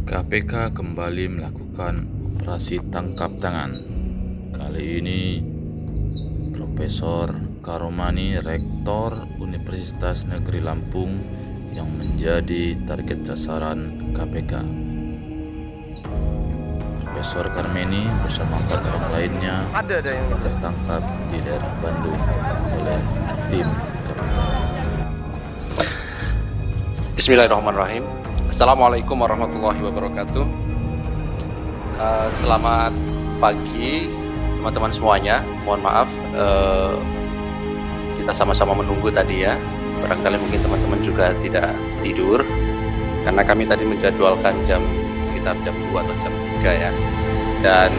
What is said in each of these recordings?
KPK kembali melakukan operasi tangkap tangan. Kali ini Profesor Karomani, Rektor Universitas Negeri Lampung, yang menjadi target sasaran KPK. Profesor Karmeni bersama 4 orang lainnya tertangkap di daerah Bandung oleh tim KPK. Bismillahirrahmanirrahim. Assalamualaikum warahmatullahi wabarakatuh. Selamat pagi teman-teman semuanya. Mohon maaf kita sama-sama menunggu tadi ya. Barangkali mungkin teman-teman juga tidak tidur karena kami tadi menjadwalkan sekitar jam 2 atau jam 3 ya. Dan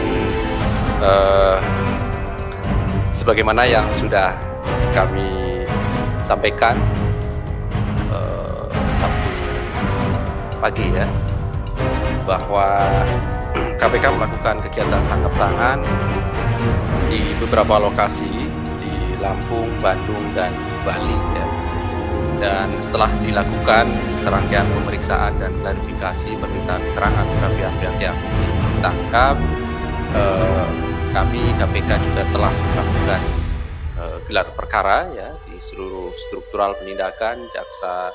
sebagaimana yang sudah kami sampaikan Sabtu pagi ya, bahwa KPK melakukan kegiatan tangkap tangan di beberapa lokasi di Lampung, Bandung, dan Bali ya. Dan setelah dilakukan serangkaian pemeriksaan dan klarifikasi permintaan keterangan terhadap pihak-pihak yang ditangkap, kami KPK juga telah melakukan gelar perkara ya di seluruh struktural penindakan, jaksa,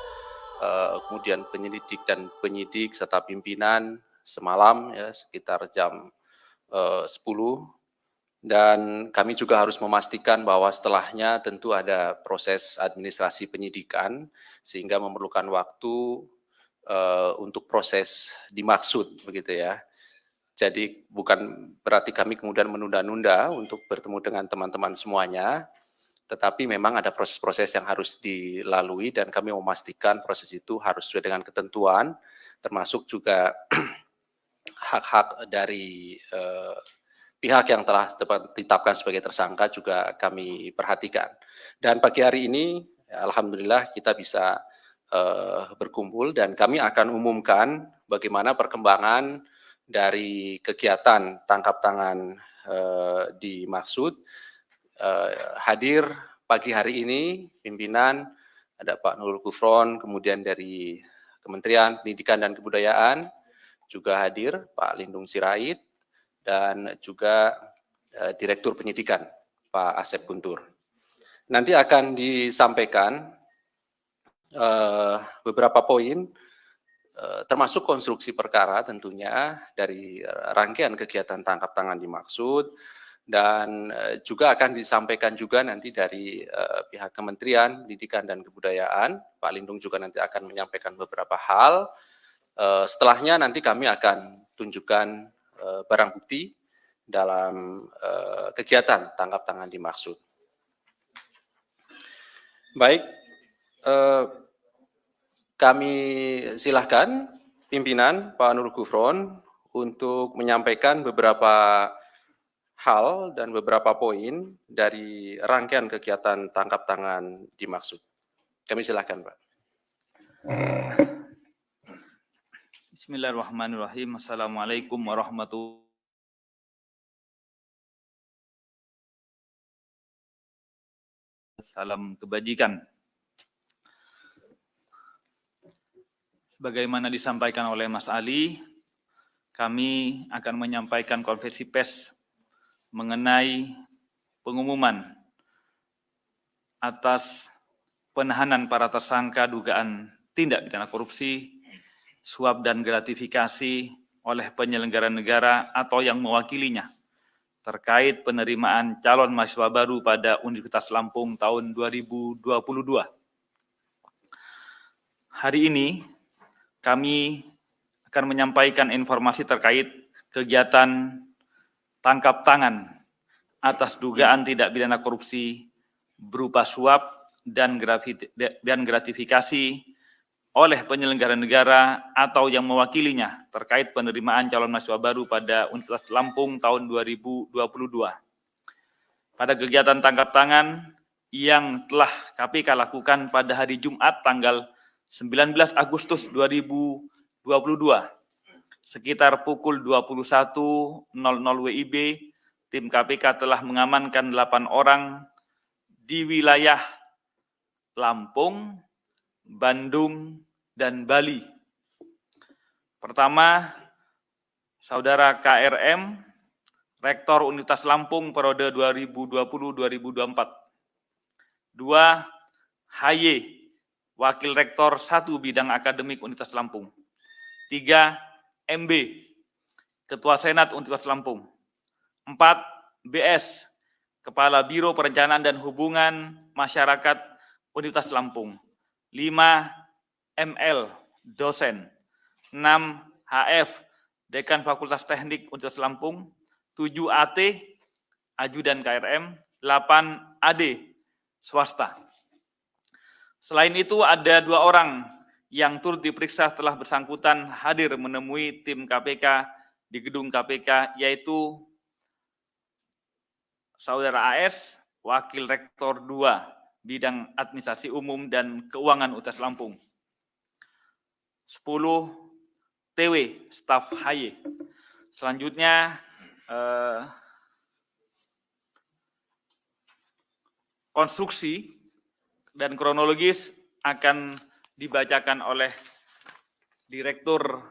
kemudian penyelidik dan penyidik serta pimpinan semalam ya sekitar jam 10, dan kami juga harus memastikan bahwa setelahnya tentu ada proses administrasi penyidikan sehingga memerlukan waktu untuk proses dimaksud begitu ya. Jadi bukan berarti kami kemudian menunda-nunda untuk bertemu dengan teman-teman semuanya, tetapi memang ada proses-proses yang harus dilalui dan kami memastikan proses itu harus sesuai dengan ketentuan, termasuk juga hak-hak dari pihak yang telah ditetapkan sebagai tersangka juga kami perhatikan. Dan pagi hari ini, alhamdulillah kita bisa berkumpul dan kami akan umumkan bagaimana perkembangan dari kegiatan tangkap tangan dimaksud. Hadir pagi hari ini pimpinan, ada Pak Nurul Gufron, kemudian dari Kementerian Pendidikan dan Kebudayaan juga hadir Pak Lindung Sirait, dan juga Direktur Penyidikan Pak Asep Guntur. Nanti akan disampaikan beberapa poin, termasuk konstruksi perkara tentunya dari rangkaian kegiatan tangkap tangan dimaksud, dan juga akan disampaikan juga nanti dari pihak Kementerian Pendidikan dan Kebudayaan. Pak Lindung juga nanti akan menyampaikan beberapa hal. Setelahnya nanti kami akan tunjukkan barang bukti dalam kegiatan tangkap tangan dimaksud. Baik, kami silahkan pimpinan Pak Nurul Gufron untuk menyampaikan beberapa hal dan beberapa poin dari rangkaian kegiatan tangkap tangan dimaksud. Kami silakan, Pak. Bismillahirrahmanirrahim. Assalamualaikum warahmatullahi wabarakatuh. Salam kebajikan. Sebagaimana disampaikan oleh Mas Ali, kami akan menyampaikan konferensi pers mengenai pengumuman atas penahanan para tersangka dugaan tindak pidana korupsi, suap dan gratifikasi oleh penyelenggara negara atau yang mewakilinya terkait penerimaan calon mahasiswa baru pada Universitas Lampung tahun 2022. Hari ini kami akan menyampaikan informasi terkait kegiatan tangkap tangan atas dugaan tindak pidana korupsi berupa suap dan gratifikasi oleh penyelenggara negara atau yang mewakilinya terkait penerimaan calon mahasiswa baru pada Universitas Lampung tahun 2022. Pada kegiatan tangkap tangan yang telah KPK lakukan pada hari Jumat tanggal 19 Agustus 2022, sekitar pukul 21.00 WIB, tim KPK telah mengamankan 8 orang di wilayah Lampung, Bandung, dan Bali. Pertama, Saudara KRM, Rektor Universitas Lampung periode 2020-2024. 2. HY, Wakil Rektor 1 Bidang Akademik Universitas Lampung. 3. MB, Ketua Senat Universitas Lampung. 4. BS, Kepala Biro Perencanaan dan Hubungan Masyarakat Universitas Lampung. 5. ML, Dosen. 6. HF, Dekan Fakultas Teknik Universitas Lampung. 7. AT, Ajudan KRM. 8. AD, swasta. Selain itu ada 2 orang yang turut diperiksa setelah bersangkutan hadir menemui tim KPK di gedung KPK, yaitu Saudara AS, Wakil Rektor 2, Bidang Administrasi Umum dan Keuangan Universitas Lampung. 10. TW, Staf HY. Selanjutnya, konstruksi dan kronologis akan dibacakan oleh Direktur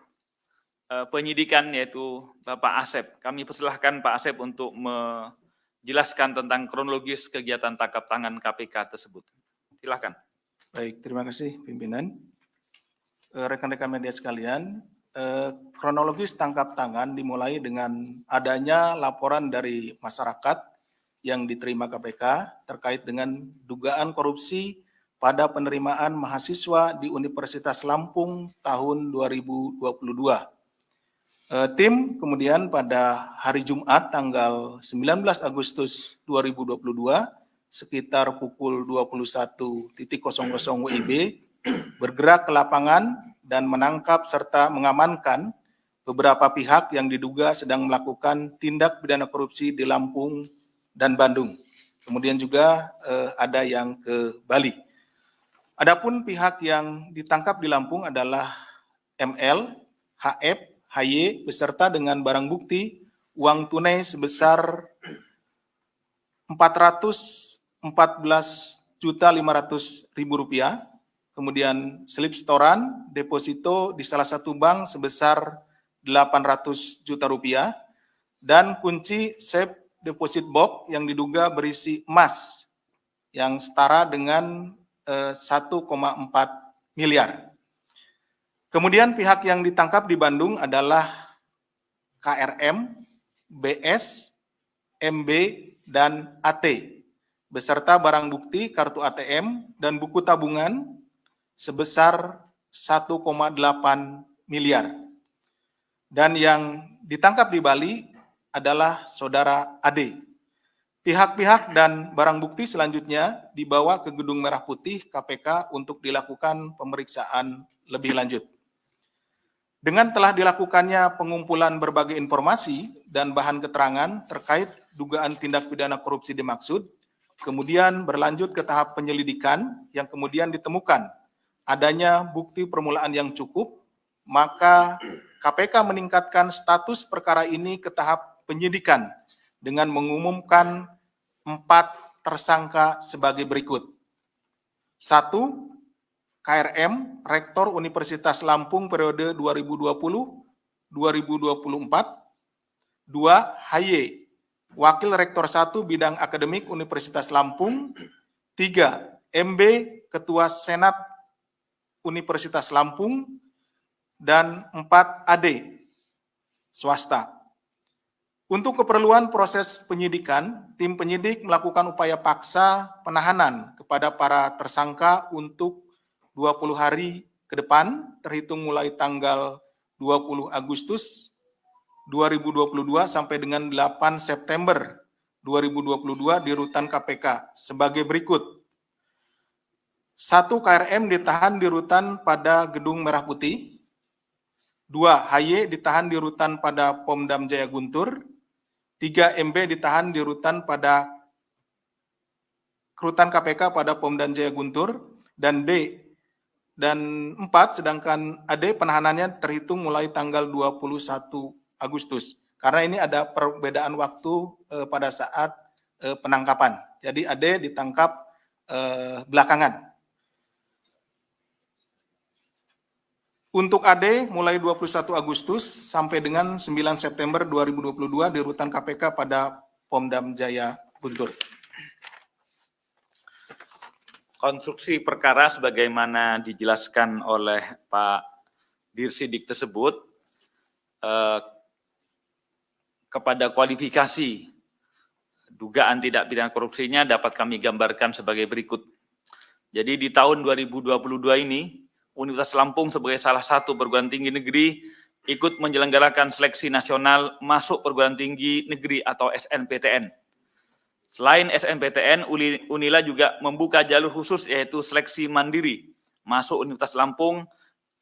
Penyidikan, yaitu Bapak Asep. Kami persilahkan Pak Asep untuk menjelaskan tentang kronologis kegiatan tangkap tangan KPK tersebut. Silakan. Baik, terima kasih pimpinan. Rekan-rekan media sekalian, kronologis tangkap tangan dimulai dengan adanya laporan dari masyarakat yang diterima KPK terkait dengan dugaan korupsi pada penerimaan mahasiswa di Universitas Lampung tahun 2022. Tim kemudian pada hari Jumat tanggal 19 Agustus 2022 sekitar pukul 21.00 WIB bergerak ke lapangan dan menangkap serta mengamankan beberapa pihak yang diduga sedang melakukan tindak pidana korupsi di Lampung dan Bandung. Kemudian juga ada yang ke Bali. Adapun pihak yang ditangkap di Lampung adalah ML, HF, HY beserta dengan barang bukti uang tunai sebesar Rp414.500.000, kemudian slip setoran deposito di salah satu bank sebesar Rp800 juta, dan kunci safe deposit box yang diduga berisi emas yang setara dengan 1,4 miliar. Kemudian pihak yang ditangkap di Bandung adalah KRM, BS, MB, dan AT, beserta barang bukti kartu ATM dan buku tabungan sebesar 1,8 miliar. Dan yang ditangkap di Bali adalah Saudara AD. Pihak-pihak dan barang bukti selanjutnya dibawa ke Gedung Merah Putih KPK untuk dilakukan pemeriksaan lebih lanjut. Dengan telah dilakukannya pengumpulan berbagai informasi dan bahan keterangan terkait dugaan tindak pidana korupsi dimaksud, kemudian berlanjut ke tahap penyelidikan yang kemudian ditemukan adanya bukti permulaan yang cukup, maka KPK meningkatkan status perkara ini ke tahap penyidikan dengan mengumumkan 4 tersangka sebagai berikut. 1. KRM, Rektor Universitas Lampung periode 2020-2024. 2. HY, Wakil Rektor 1 Bidang Akademik Universitas Lampung. 3. MB, Ketua Senat Universitas Lampung. Dan 4. AD, swasta. Untuk keperluan proses penyidikan, tim penyidik melakukan upaya paksa penahanan kepada para tersangka untuk 20 hari ke depan, terhitung mulai tanggal 20 Agustus 2022 sampai dengan 8 September 2022 di rutan KPK sebagai berikut. 1. KRM ditahan di rutan pada Gedung Merah Putih. 2. HY ditahan di rutan pada Pomdam Jaya Guntur. 3. MB ditahan di rutan KPK pada Pomdam Jaya Guntur. Dan 4, sedangkan AD penahanannya terhitung mulai tanggal 21 Agustus. Karena ini ada perbedaan waktu pada saat penangkapan. Jadi AD ditangkap belakangan. Untuk AD mulai 21 Agustus sampai dengan 9 September 2022 di rutan KPK pada Pomdam Jaya Guntur. Konstruksi perkara sebagaimana dijelaskan oleh Pak Dirsidik tersebut kepada kualifikasi dugaan tindak pidana korupsinya dapat kami gambarkan sebagai berikut. Jadi di tahun 2022 ini, Universitas Lampung sebagai salah satu perguruan tinggi negeri ikut menyelenggarakan seleksi nasional masuk perguruan tinggi negeri atau SNPTN. Selain SNPTN, Unila juga membuka jalur khusus yaitu seleksi mandiri masuk Universitas Lampung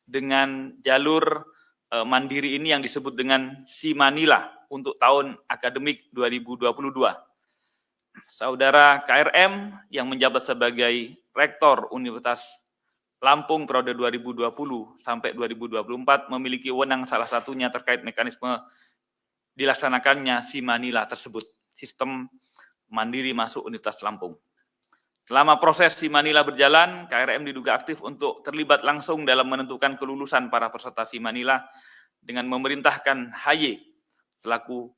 dengan jalur mandiri ini yang disebut dengan Simanila untuk tahun akademik 2022. Saudara KRM yang menjabat sebagai Rektor Universitas Lampung periode 2020 sampai 2024 memiliki wewenang salah satunya terkait mekanisme dilaksanakannya Simanila tersebut, sistem mandiri masuk Universitas Lampung. Selama proses Simanila berjalan, KRM diduga aktif untuk terlibat langsung dalam menentukan kelulusan para peserta Simanila dengan memerintahkan HY selaku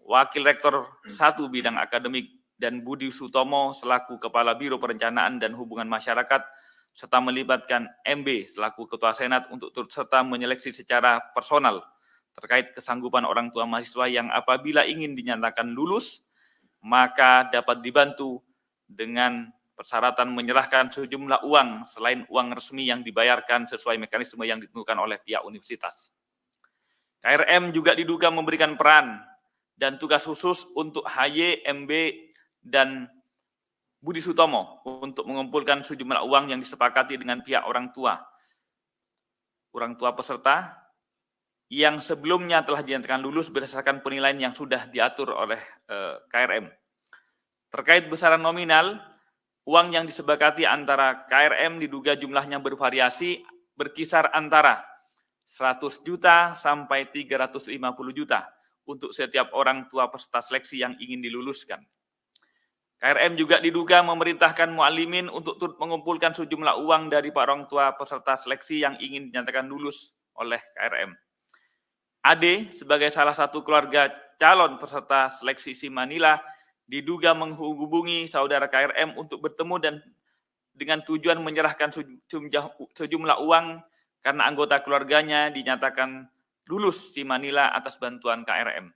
Wakil Rektor 1 Bidang Akademik dan Budi Sutomo selaku Kepala Biro Perencanaan dan Hubungan Masyarakat serta melibatkan MB selaku Ketua Senat untuk turut serta menyeleksi secara personal terkait kesanggupan orang tua mahasiswa yang apabila ingin dinyatakan lulus maka dapat dibantu dengan persyaratan menyerahkan sejumlah uang selain uang resmi yang dibayarkan sesuai mekanisme yang ditentukan oleh pihak universitas. KRM juga diduga memberikan peran dan tugas khusus untuk HY, MB, dan Budi Sutomo untuk mengumpulkan sejumlah uang yang disepakati dengan pihak orang tua peserta yang sebelumnya telah dinyatakan lulus berdasarkan penilaian yang sudah diatur oleh KRM. Terkait besaran nominal, uang yang disepakati antara KRM diduga jumlahnya bervariasi berkisar antara 100 juta sampai 350 juta untuk setiap orang tua peserta seleksi yang ingin diluluskan. KRM juga diduga memerintahkan mu'alimin untuk turut mengumpulkan sejumlah uang dari para orang tua peserta seleksi yang ingin dinyatakan lulus oleh KRM. AD sebagai salah satu keluarga calon peserta seleksi Simanila diduga menghubungi saudara KRM untuk bertemu dan dengan tujuan menyerahkan sejumlah uang karena anggota keluarganya dinyatakan lulus Simanila atas bantuan KRM.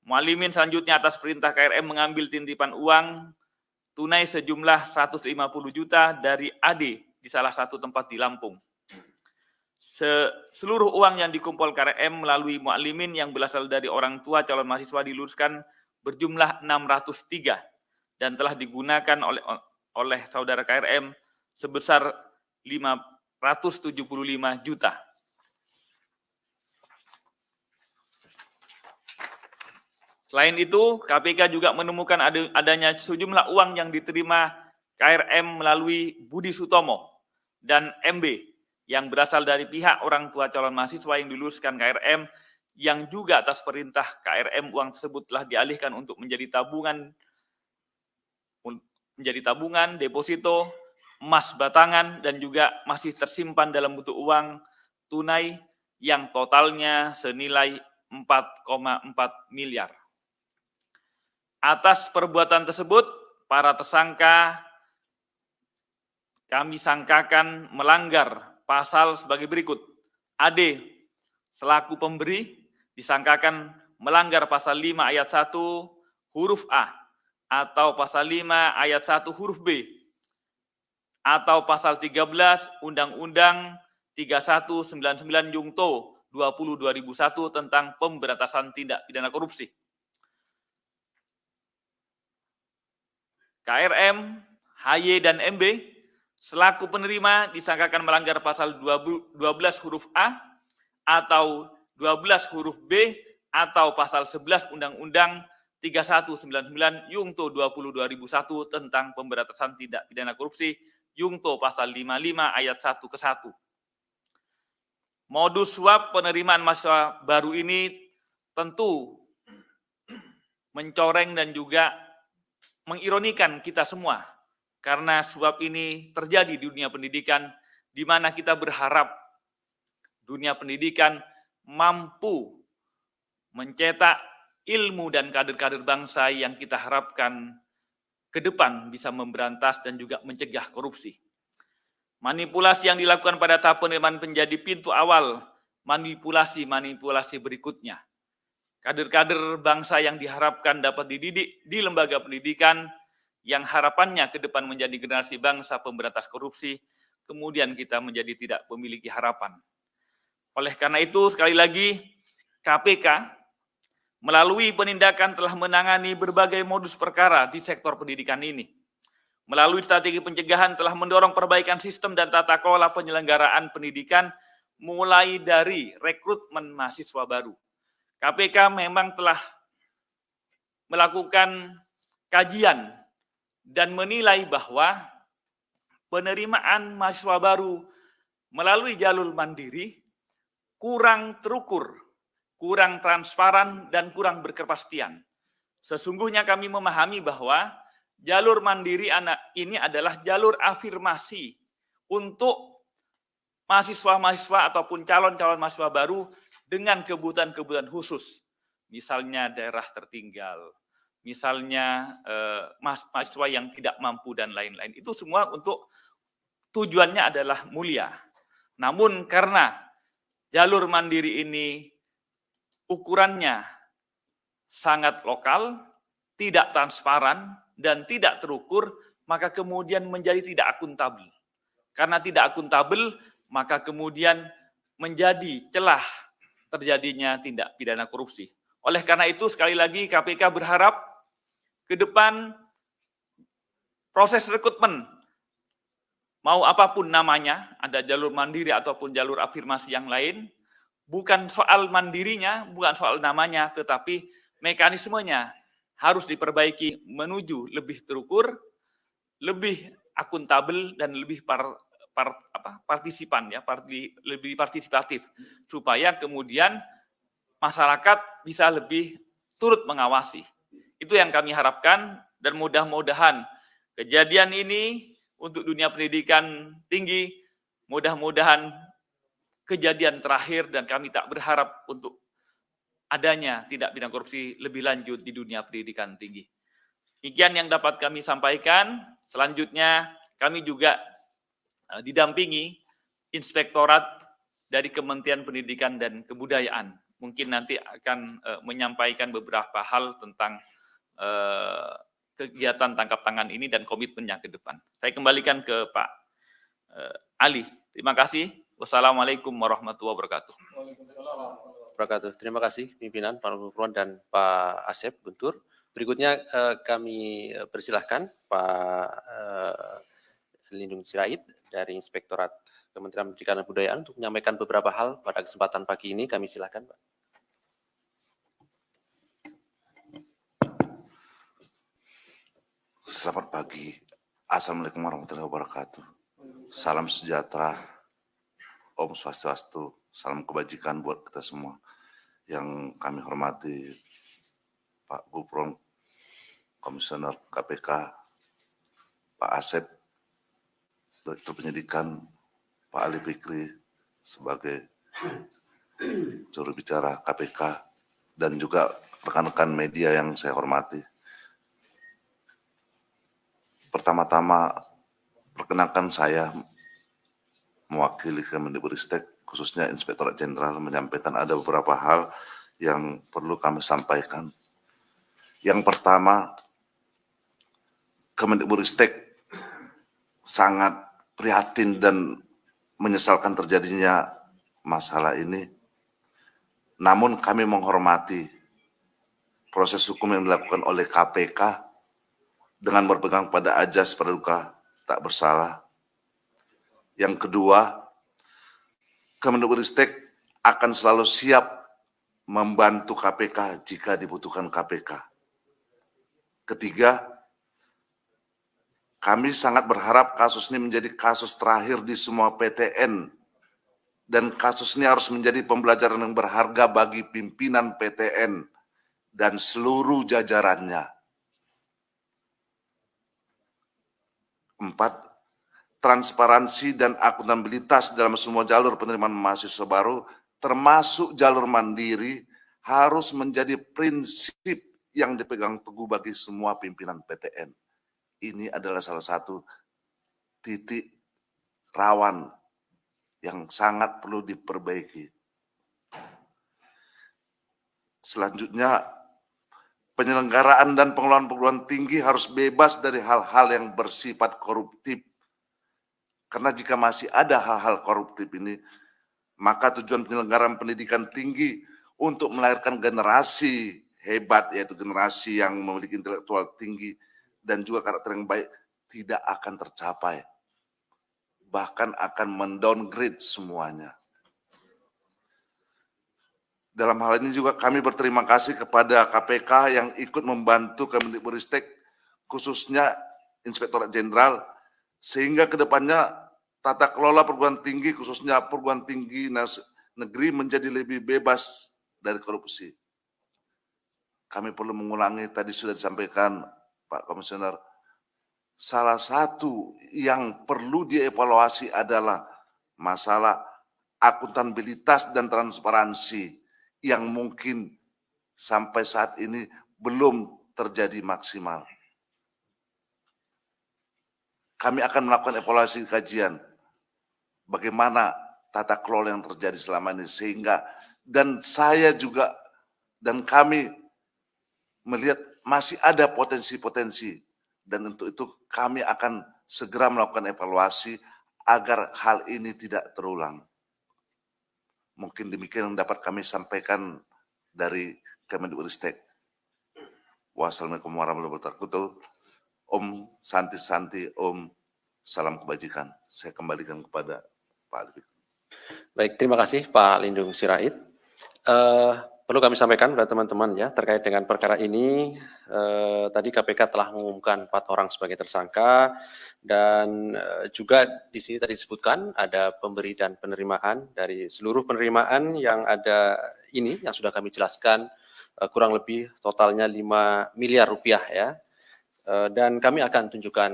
Mu'alimin selanjutnya atas perintah KRM mengambil titipan uang tunai sejumlah 150 juta dari AD di salah satu tempat di Lampung. Seluruh uang yang dikumpul KRM melalui mu'alimin yang berasal dari orang tua calon mahasiswa diluluskan berjumlah 603 dan telah digunakan oleh saudara KRM sebesar 575 juta. Selain itu, KPK juga menemukan adanya sejumlah uang yang diterima KRM melalui Budi Sutomo dan MB yang berasal dari pihak orang tua calon mahasiswa yang diluluskan KRM yang juga atas perintah KRM uang tersebut telah dialihkan untuk menjadi tabungan, deposito, emas batangan, dan juga masih tersimpan dalam bentuk uang tunai yang totalnya senilai 4,4 miliar. Atas perbuatan tersebut, para tersangka kami sangkakan melanggar pasal sebagai berikut. AD selaku pemberi disangkakan melanggar pasal 5 ayat 1 huruf A atau pasal 5 ayat 1 huruf B atau pasal 13 Undang-Undang 3199 Jungto 20/2001 tentang pemberantasan tindak pidana korupsi. KRM, HY, dan MB selaku penerima disangkakan melanggar pasal 12 huruf A atau 12 huruf B atau pasal 11 Undang-Undang 3199 Jungto 20/2001 tentang pemberantasan tindak pidana korupsi Jungto pasal 55 ayat 1 ke 1. Modus suap penerimaan mahasiswa baru ini tentu mencoreng dan juga mengironikan kita semua karena suap ini terjadi di dunia pendidikan di mana kita berharap dunia pendidikan mampu mencetak ilmu dan kader-kader bangsa yang kita harapkan ke depan bisa memberantas dan juga mencegah korupsi. Manipulasi yang dilakukan pada tahap penerimaan menjadi pintu awal manipulasi-manipulasi berikutnya. Kader-kader bangsa yang diharapkan dapat dididik di lembaga pendidikan yang harapannya ke depan menjadi generasi bangsa pemberantas korupsi, kemudian kita menjadi tidak memiliki harapan. Oleh karena itu, sekali lagi, KPK melalui penindakan telah menangani berbagai modus perkara di sektor pendidikan ini. Melalui strategi pencegahan telah mendorong perbaikan sistem dan tata kelola penyelenggaraan pendidikan mulai dari rekrutmen mahasiswa baru. KPK memang telah melakukan kajian dan menilai bahwa penerimaan mahasiswa baru melalui jalur mandiri kurang terukur, kurang transparan, dan kurang berkepastian. Sesungguhnya kami memahami bahwa jalur mandiri ini adalah jalur afirmasi untuk mahasiswa-mahasiswa ataupun calon-calon mahasiswa baru dengan kebutuhan-kebutuhan khusus. Misalnya daerah tertinggal, misalnya mahasiswa yang tidak mampu dan lain-lain. Itu semua untuk tujuannya adalah mulia. Namun karena jalur mandiri ini ukurannya sangat lokal, tidak transparan, dan tidak terukur, maka kemudian menjadi tidak akuntabel. Karena tidak akuntabel, maka kemudian menjadi celah terjadinya tindak pidana korupsi. Oleh karena itu, sekali lagi KPK berharap ke depan proses rekrutmen, mau apapun namanya, ada jalur mandiri ataupun jalur afirmasi yang lain, bukan soal mandirinya, bukan soal namanya, tetapi mekanismenya harus diperbaiki menuju lebih terukur, lebih akuntabel, dan lebih partisipan, ya, lebih partisipatif, supaya kemudian masyarakat bisa lebih turut mengawasi. Itu yang kami harapkan, dan mudah-mudahan kejadian ini untuk dunia pendidikan tinggi, mudah-mudahan kejadian terakhir, dan kami tak berharap untuk adanya tindak pidana korupsi lebih lanjut di dunia pendidikan tinggi. Demikian yang dapat kami sampaikan. Selanjutnya kami juga didampingi Inspektorat dari Kementerian Pendidikan dan Kebudayaan. Mungkin nanti akan menyampaikan beberapa hal tentang kegiatan tangkap tangan ini dan komitmennya ke depan. Saya kembalikan ke Pak Ali. Terima kasih. Wassalamualaikum warahmatullahi wabarakatuh. Terima kasih pimpinan Pak Nurul dan Pak Asep Guntur. Berikutnya kami persilahkan Pak Lindung Sirait dari Inspektorat Kementerian Pendidikan dan Kebudayaan untuk menyampaikan beberapa hal pada kesempatan pagi ini. Kami silakan, Pak. Selamat pagi. Assalamualaikum warahmatullahi wabarakatuh. Salam sejahtera. Om Swastiastu. Salam kebajikan buat kita semua. Yang kami hormati Pak Gufron, Komisioner KPK, Pak Asep, Direktur Penyidikan, Pak Ali Fikri sebagai juru bicara KPK, dan juga rekan-rekan media yang saya hormati. Pertama-tama, perkenankan saya mewakili Kemendikbudristek, khususnya Inspektorat Jenderal, menyampaikan ada beberapa hal yang perlu kami sampaikan. Yang pertama, Kemendikbudristek sangat prihatin dan menyesalkan terjadinya masalah ini. Namun kami menghormati proses hukum yang dilakukan oleh KPK dengan berpegang pada ajas praduga tak bersalah. Yang kedua, Kemendikbudristek akan selalu siap membantu KPK jika dibutuhkan KPK. Ketiga, kami sangat berharap kasus ini menjadi kasus terakhir di semua PTN, dan kasus ini harus menjadi pembelajaran yang berharga bagi pimpinan PTN dan seluruh jajarannya. 4, transparansi dan akuntabilitas dalam semua jalur penerimaan mahasiswa baru, termasuk jalur mandiri, harus menjadi prinsip yang dipegang teguh bagi semua pimpinan PTN. Ini adalah salah satu titik rawan yang sangat perlu diperbaiki. Selanjutnya, penyelenggaraan dan pengelolaan perguruan tinggi harus bebas dari hal-hal yang bersifat koruptif. Karena jika masih ada hal-hal koruptif ini, maka tujuan penyelenggaraan pendidikan tinggi untuk melahirkan generasi hebat, yaitu generasi yang memiliki intelektual tinggi dan juga karakter yang baik, tidak akan tercapai. Bahkan akan mendowngrade semuanya. Dalam hal ini juga kami berterima kasih kepada KPK yang ikut membantu Kemendikbudristek, khususnya Inspektorat Jenderal, sehingga kedepannya tata kelola perguruan tinggi, khususnya perguruan tinggi negeri, menjadi lebih bebas dari korupsi. Kami perlu mengulangi, tadi sudah disampaikan Pak Komisioner, salah satu yang perlu dievaluasi adalah masalah akuntabilitas dan transparansi yang mungkin sampai saat ini belum terjadi maksimal. Kami akan melakukan evaluasi kajian bagaimana tata kelola yang terjadi selama ini, sehingga dan saya juga dan kami melihat masih ada potensi-potensi, dan untuk itu kami akan segera melakukan evaluasi agar hal ini tidak terulang. Mungkin demikian yang dapat kami sampaikan dari Kemendikbudristek. Wassalamualaikum warahmatullahi wabarakatuh. Om Santi, Om salam kebajikan. Saya kembalikan kepada Pak Alwi. Baik, terima kasih Pak Lindung Sirait. Perlu kami sampaikan pada teman-teman ya, terkait dengan perkara ini, tadi KPK telah mengumumkan 4 orang sebagai tersangka, dan juga di sini tadi disebutkan ada pemberi dan penerimaan. Dari seluruh penerimaan yang ada ini, yang sudah kami jelaskan, kurang lebih totalnya 5 miliar rupiah ya. Dan kami akan tunjukkan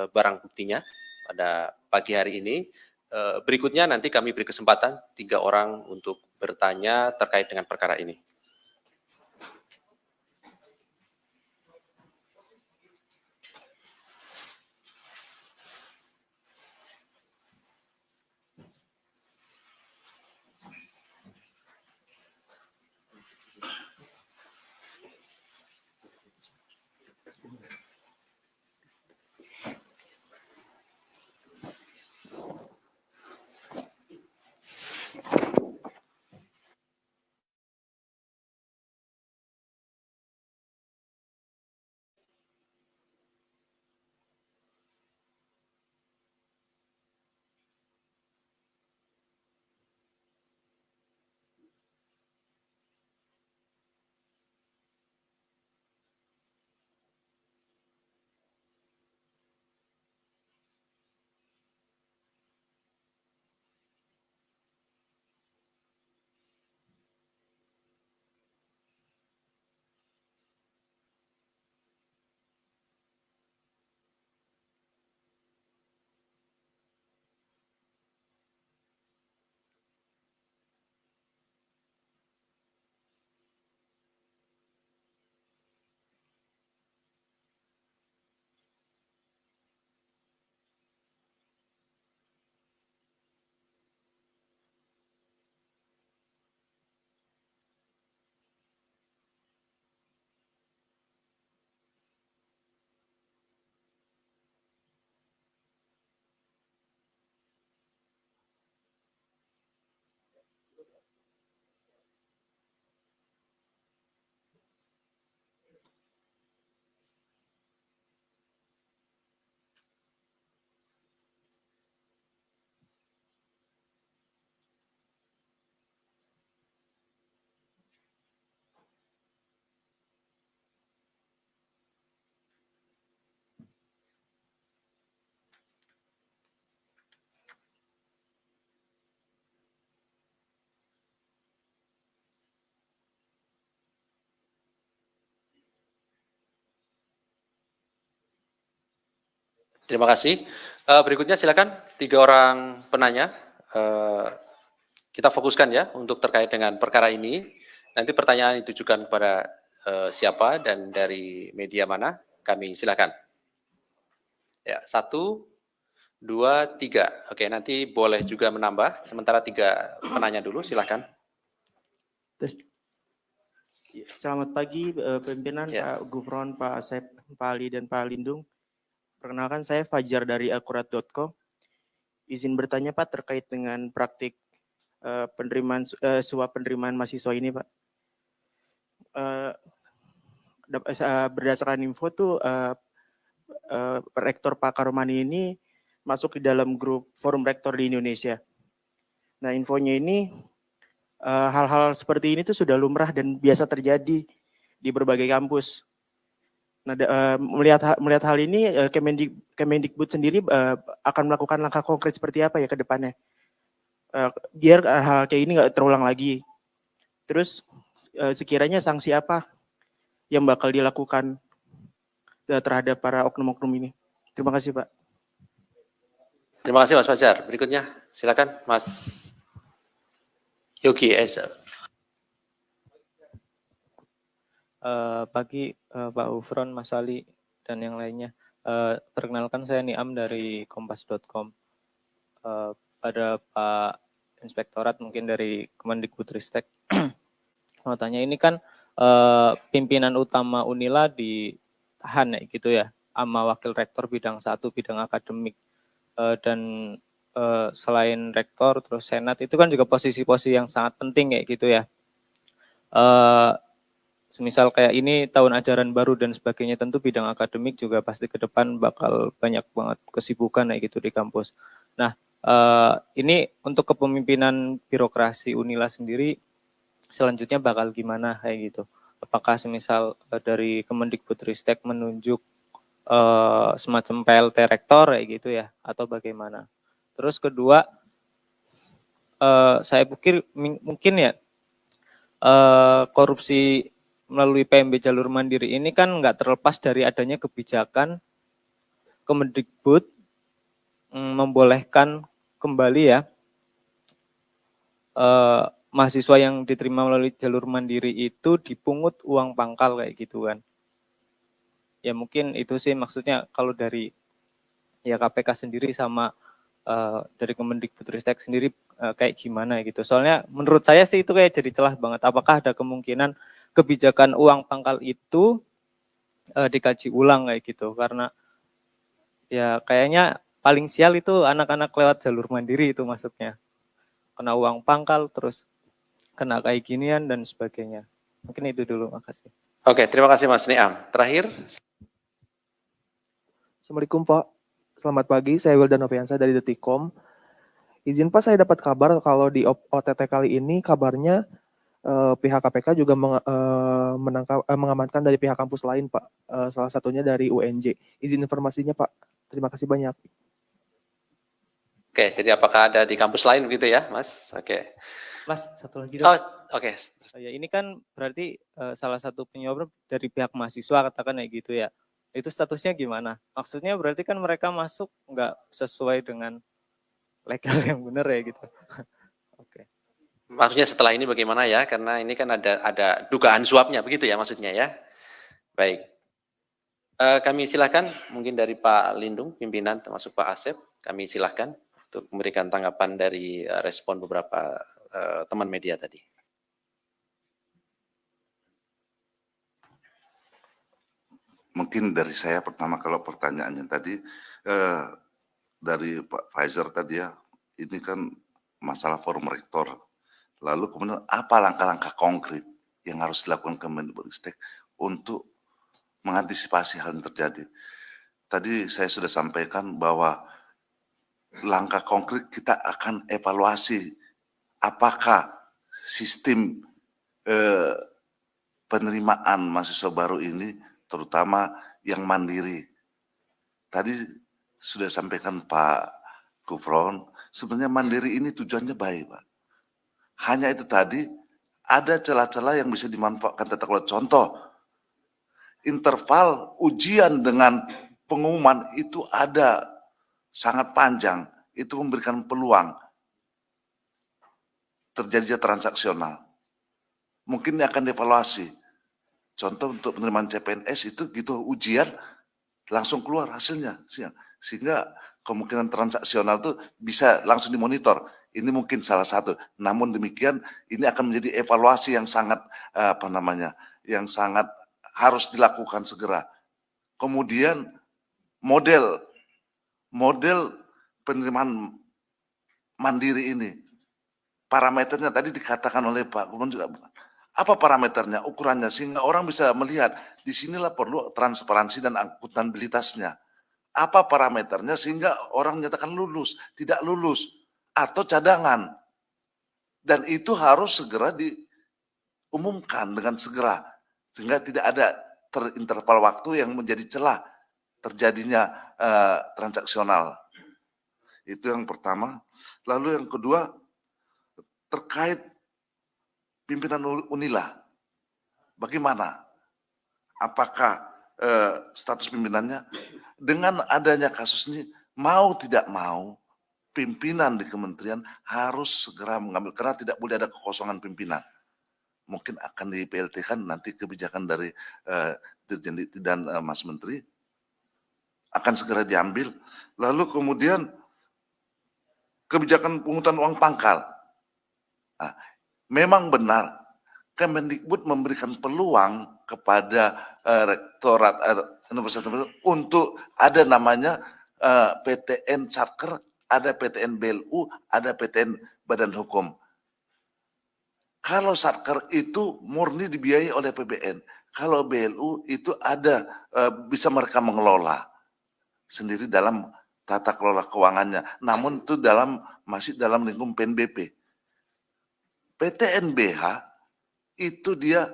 barang buktinya pada pagi hari ini. Berikutnya nanti kami beri kesempatan 3 orang untuk bertanya terkait dengan perkara ini. Terima kasih. Berikutnya silakan 3 orang penanya. Kita fokuskan ya untuk terkait dengan perkara ini. Nanti pertanyaan ditujukan kepada siapa dan dari media mana. Kami silakan. Ya, 1, 2, 3. Oke, nanti boleh juga menambah. Sementara 3 penanya dulu, silakan. Selamat pagi pimpinan Ya. Pak Gufron, Pak Asep, Pak Ali, dan Pak Lindung. Perkenalkan saya Fajar dari akurat.com. Izin bertanya Pak terkait dengan praktik suap penerimaan mahasiswa ini Pak. Berdasarkan info tuh Rektor Pak Karomani ini masuk di dalam grup forum rektor di Indonesia. Nah infonya ini hal-hal seperti ini tuh sudah lumrah dan biasa terjadi di berbagai kampus. Nah, melihat hal ini, Kemendikbud sendiri akan melakukan langkah konkret seperti apa ya ke depannya, biar hal kayak ini nggak terulang lagi. Terus sekiranya sanksi apa yang bakal dilakukan terhadap para oknum-oknum ini? Terima kasih Pak. Terima kasih Mas Fajar. Berikutnya silakan Mas Yogi Esa. Pagi Pak Ufron, Mas Ali, dan yang lainnya. Perkenalkan saya Niam dari kompas.com. Pada Pak Inspektorat mungkin dari Kemendikbudristek. Mau tanya ini kan pimpinan utama Unila ditahan ya gitu ya, sama Wakil Rektor bidang 1 bidang akademik. Dan selain Rektor terus Senat itu kan juga posisi-posisi yang sangat penting kayak gitu ya. Semisal kayak ini tahun ajaran baru dan sebagainya, tentu bidang akademik juga pasti ke depan bakal banyak banget kesibukan kayak gitu di kampus. Nah, ini untuk kepemimpinan birokrasi Unila sendiri selanjutnya bakal gimana kayak gitu? Apakah semisal dari Kemendikbudristek menunjuk semacam PLT rektor kayak gitu ya, atau bagaimana? Terus kedua, saya pikir mungkin ya korupsi melalui PMB jalur mandiri ini kan nggak terlepas dari adanya kebijakan Kemendikbud membolehkan kembali ya mahasiswa yang diterima melalui jalur mandiri itu dipungut uang pangkal kayak gitu kan. Ya mungkin itu sih maksudnya kalau dari ya KPK sendiri sama dari Kemendikbudristek sendiri kayak gimana gitu. Soalnya menurut saya sih itu kayak jadi celah banget. Apakah ada kemungkinan kebijakan uang pangkal itu dikaji ulang kayak gitu, karena ya kayaknya paling sial itu anak-anak lewat jalur mandiri itu maksudnya, kena uang pangkal terus kena kayak ginian dan sebagainya. Mungkin itu dulu, makasih. Oke, terima kasih Mas Niam. Terakhir. Assalamualaikum Pak, selamat pagi, saya Wildan Noviansa dari Detikcom. Izin Pak, saya dapat kabar kalau di OTT kali ini kabarnya pihak KPK juga mengamankan dari pihak kampus lain, Pak. Salah satunya dari UNJ. Izin informasinya, Pak. Terima kasih banyak. Oke, jadi apakah ada di kampus lain begitu ya, Mas? Oke. Mas, satu lagi dong. Oh, oke. Ya, ini kan berarti salah satu penyuap dari pihak mahasiswa, katakan kayak gitu ya. Itu statusnya gimana? Maksudnya berarti kan mereka masuk nggak sesuai dengan legal yang benar ya gitu. Oke. Maksudnya setelah ini bagaimana ya? Karena ini kan ada dugaan suapnya, begitu ya maksudnya ya. Baik. Kami silakan mungkin dari Pak Lindung, pimpinan termasuk Pak Asep, kami silakan untuk memberikan tanggapan dari respon beberapa teman media tadi. Mungkin dari saya pertama, kalau pertanyaannya tadi dari Pak Fajar tadi ya, ini kan masalah forum rektor. Lalu kemudian apa langkah-langkah konkret yang harus dilakukan Kemendikbudristek untuk mengantisipasi hal yang terjadi. Tadi saya sudah sampaikan bahwa langkah konkret kita akan evaluasi apakah sistem penerimaan mahasiswa baru ini, terutama yang mandiri. Tadi sudah sampaikan Pak Gufron, sebenarnya mandiri ini tujuannya baik, Pak. Hanya itu tadi, ada celah-celah yang bisa dimanfaatkan tata kelola. Contoh, interval ujian dengan pengumuman itu ada sangat panjang, itu memberikan peluang terjadinya transaksional. Mungkin ini akan dievaluasi. Contoh untuk penerimaan CPNS itu gitu ujian langsung keluar hasilnya, sehingga kemungkinan transaksional itu bisa langsung dimonitor. Ini mungkin salah satu. Namun demikian ini akan menjadi evaluasi yang sangat yang sangat harus dilakukan segera. Kemudian model penerimaan mandiri ini, parameternya tadi dikatakan oleh Pak Gubernur juga, apa parameternya, ukurannya, sehingga orang bisa melihat disinilah perlu transparansi dan akuntabilitasnya. Apa parameternya sehingga orang menyatakan lulus, tidak lulus, atau cadangan. Dan itu harus segera diumumkan dengan segera, sehingga tidak ada interval waktu yang menjadi celah terjadinya transaksional. Itu yang pertama. Lalu yang kedua, terkait pimpinan Unila. Bagaimana? Apakah status pimpinannya? Dengan adanya kasus ini, mau tidak mau, pimpinan di kementerian harus segera mengambil, karena tidak boleh ada kekosongan pimpinan. Mungkin akan di PLT-kan nanti kebijakan dari Dirjen Dikti dan Mas Menteri akan segera diambil. Lalu kemudian kebijakan pungutan uang pangkal. Nah, memang benar Kemendikbud memberikan peluang kepada Rektorat Universitas untuk ada namanya PTN Satker, ada PTN BLU, ada PTN Badan Hukum. Kalau Satker itu murni dibiayai oleh APBN. Kalau BLU itu ada bisa mereka mengelola sendiri dalam tata kelola keuangannya. Namun itu masih dalam lingkup PNBP. PTNBH itu dia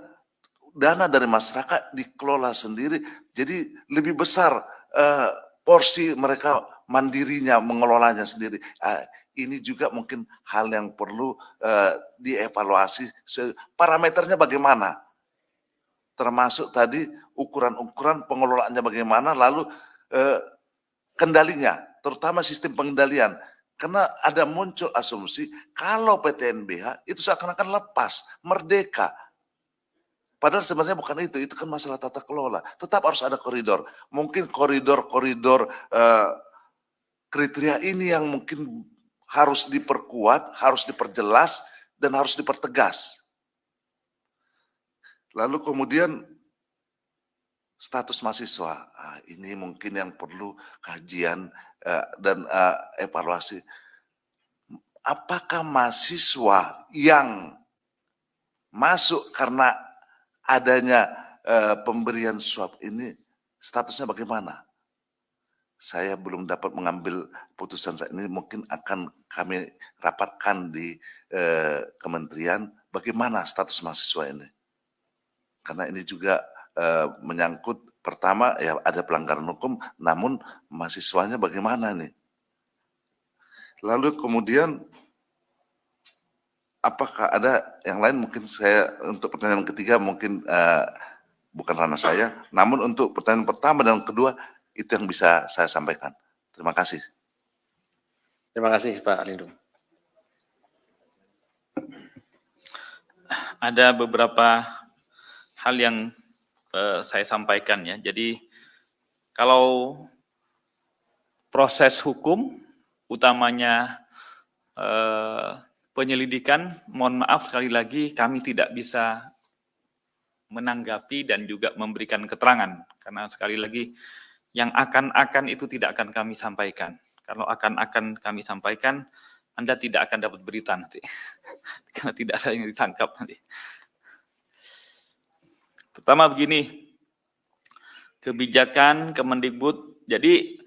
dana dari masyarakat dikelola sendiri. Jadi lebih besar porsi mereka mandirinya mengelolanya sendiri. Ini juga mungkin hal yang perlu dievaluasi. Parameternya bagaimana? Termasuk tadi ukuran-ukuran pengelolaannya bagaimana, lalu kendalinya, terutama sistem pengendalian. Karena ada muncul asumsi kalau PTNBH itu seakan-akan lepas, merdeka. Padahal sebenarnya bukan itu kan masalah tata kelola. Tetap harus ada koridor. Mungkin koridor-koridor kriteria ini yang mungkin harus diperkuat, harus diperjelas, dan harus dipertegas. Lalu kemudian status mahasiswa, ini mungkin yang perlu kajian dan evaluasi. Apakah mahasiswa yang masuk karena adanya pemberian suap ini statusnya bagaimana? Saya belum dapat mengambil putusan saat ini, mungkin akan kami rapatkan di kementerian bagaimana status mahasiswa ini. Karena ini juga menyangkut pertama ya ada pelanggaran hukum, namun mahasiswanya bagaimana nih? Lalu kemudian apakah ada yang lain? Mungkin saya untuk pertanyaan ketiga mungkin bukan ranah saya, namun untuk pertanyaan pertama dan kedua itu yang bisa saya sampaikan. Terima kasih. Terima kasih Pak Lindung. Ada beberapa hal yang saya sampaikan ya. Jadi kalau proses hukum utamanya penyelidikan, mohon maaf sekali lagi kami tidak bisa menanggapi dan juga memberikan keterangan karena sekali lagi yang akan-akan itu tidak akan kami sampaikan. Kalau akan-akan kami sampaikan, Anda tidak akan dapat berita nanti karena tidak ada yang ditangkap nanti. Pertama begini, kebijakan Kemendikbud, jadi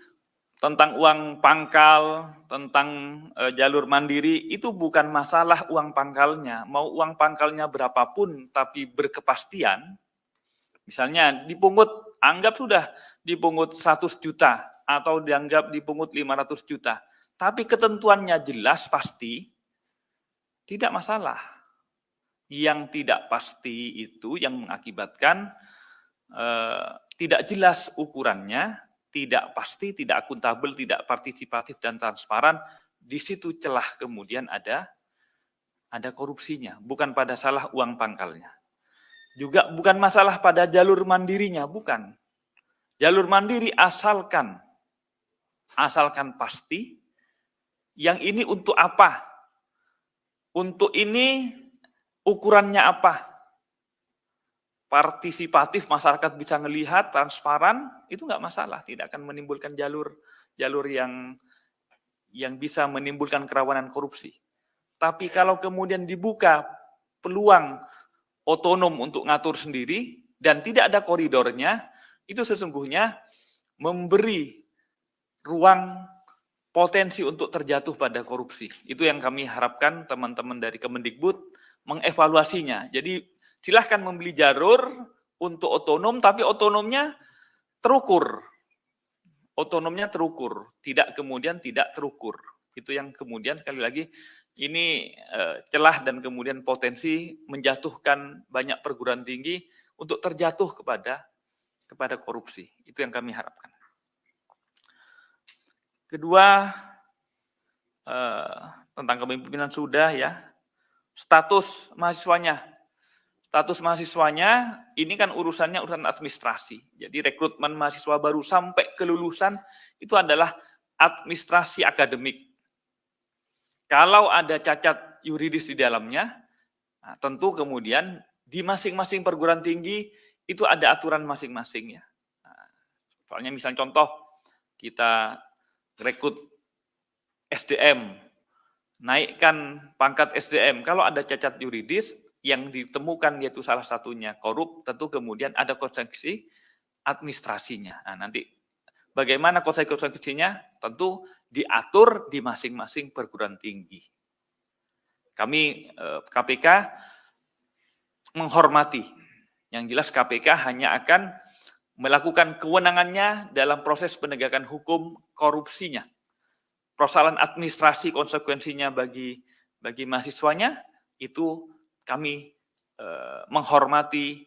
tentang uang pangkal, tentang jalur mandiri, itu bukan masalah uang pangkalnya. Mau uang pangkalnya berapapun, tapi berkepastian, misalnya dipungut, anggap sudah dipungut 100 juta, atau dianggap dipungut 500 juta, tapi ketentuannya jelas, pasti, tidak masalah. Yang tidak pasti itu yang mengakibatkan tidak jelas ukurannya, tidak pasti, tidak akuntabel, tidak partisipatif dan transparan, di situ celah kemudian ada korupsinya, bukan pada salah uang pangkalnya. Juga bukan masalah pada jalur mandirinya, bukan. Jalur mandiri asalkan pasti, yang ini untuk apa? Untuk ini ukurannya apa? Partisipatif, masyarakat bisa melihat, transparan, itu nggak masalah, tidak akan menimbulkan jalur yang bisa menimbulkan kerawanan korupsi. Tapi kalau kemudian dibuka peluang otonom untuk ngatur sendiri dan tidak ada koridornya, itu sesungguhnya memberi ruang potensi untuk terjatuh pada korupsi. Itu yang kami harapkan teman-teman dari Kemendikbud mengevaluasinya. Jadi silahkan membeli jalur untuk otonom, tapi otonomnya terukur. Otonomnya terukur, tidak kemudian tidak terukur. Itu yang kemudian sekali lagi ini celah dan kemudian potensi menjatuhkan banyak perguruan tinggi untuk terjatuh kepada korupsi. Itu yang kami harapkan. Kedua, tentang kepemimpinan sudah ya, status mahasiswanya. Status mahasiswanya ini kan urusan administrasi. Jadi rekrutmen mahasiswa baru sampai kelulusan itu adalah administrasi akademik. Kalau ada cacat yuridis di dalamnya, nah, tentu kemudian di masing-masing perguruan tinggi itu ada aturan masing-masingnya. Nah, soalnya misalnya contoh, kita rekrut SDM, naikkan pangkat SDM, kalau ada cacat yuridis yang ditemukan yaitu salah satunya korup, tentu kemudian ada konsekuensi administrasinya. Nah, nanti bagaimana konsekuensinya? Tentu diatur di masing-masing perguruan tinggi. Kami KPK menghormati. Yang jelas KPK hanya akan melakukan kewenangannya dalam proses penegakan hukum korupsinya. Persoalan administrasi konsekuensinya bagi mahasiswanya itu kami menghormati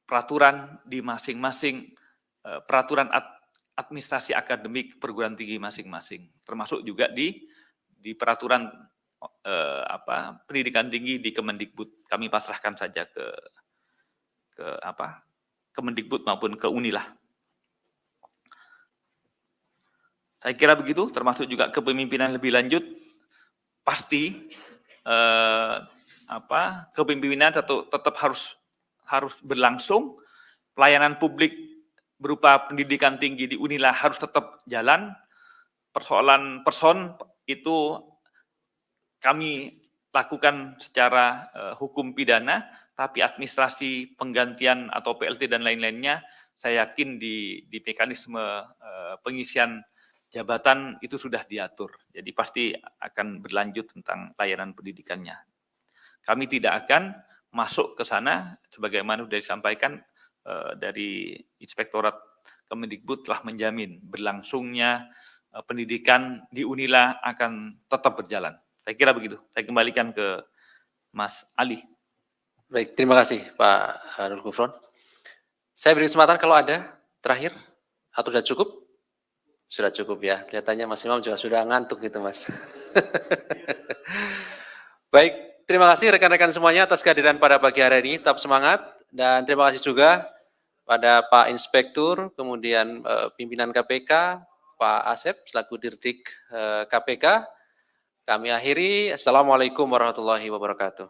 peraturan di masing-masing peraturan administrasi akademik perguruan tinggi masing-masing, termasuk juga di peraturan pendidikan tinggi di Kemendikbud. Kami pasrahkan saja ke Kemendikbud maupun ke Unilah. Saya kira begitu, termasuk juga kepemimpinan lebih lanjut. Pasti kepemimpinan tetap harus berlangsung. Pelayanan publik berupa pendidikan tinggi di Unilah harus tetap jalan. Persoalan person itu kami lakukan secara hukum pidana, tapi administrasi penggantian atau PLT dan lain-lainnya, saya yakin di mekanisme pengisian jabatan itu sudah diatur. Jadi pasti akan berlanjut tentang layanan pendidikannya. Kami tidak akan masuk ke sana, sebagaimana sudah disampaikan dari Inspektorat Kemendikbud telah menjamin berlangsungnya pendidikan di Unilah akan tetap berjalan. Saya kira begitu. Saya kembalikan ke Mas Ali. Baik, terima kasih Pak Nur Gufron. Saya beri kesempatan kalau ada terakhir, atau sudah cukup? Sudah cukup ya, kelihatannya Mas Imam juga sudah ngantuk gitu Mas. Baik, terima kasih rekan-rekan semuanya atas kehadiran pada pagi hari ini, tetap semangat, dan terima kasih juga pada Pak Inspektur, kemudian pimpinan KPK, Pak Asep, selaku Dirdik KPK. Kami akhiri, Assalamualaikum warahmatullahi wabarakatuh.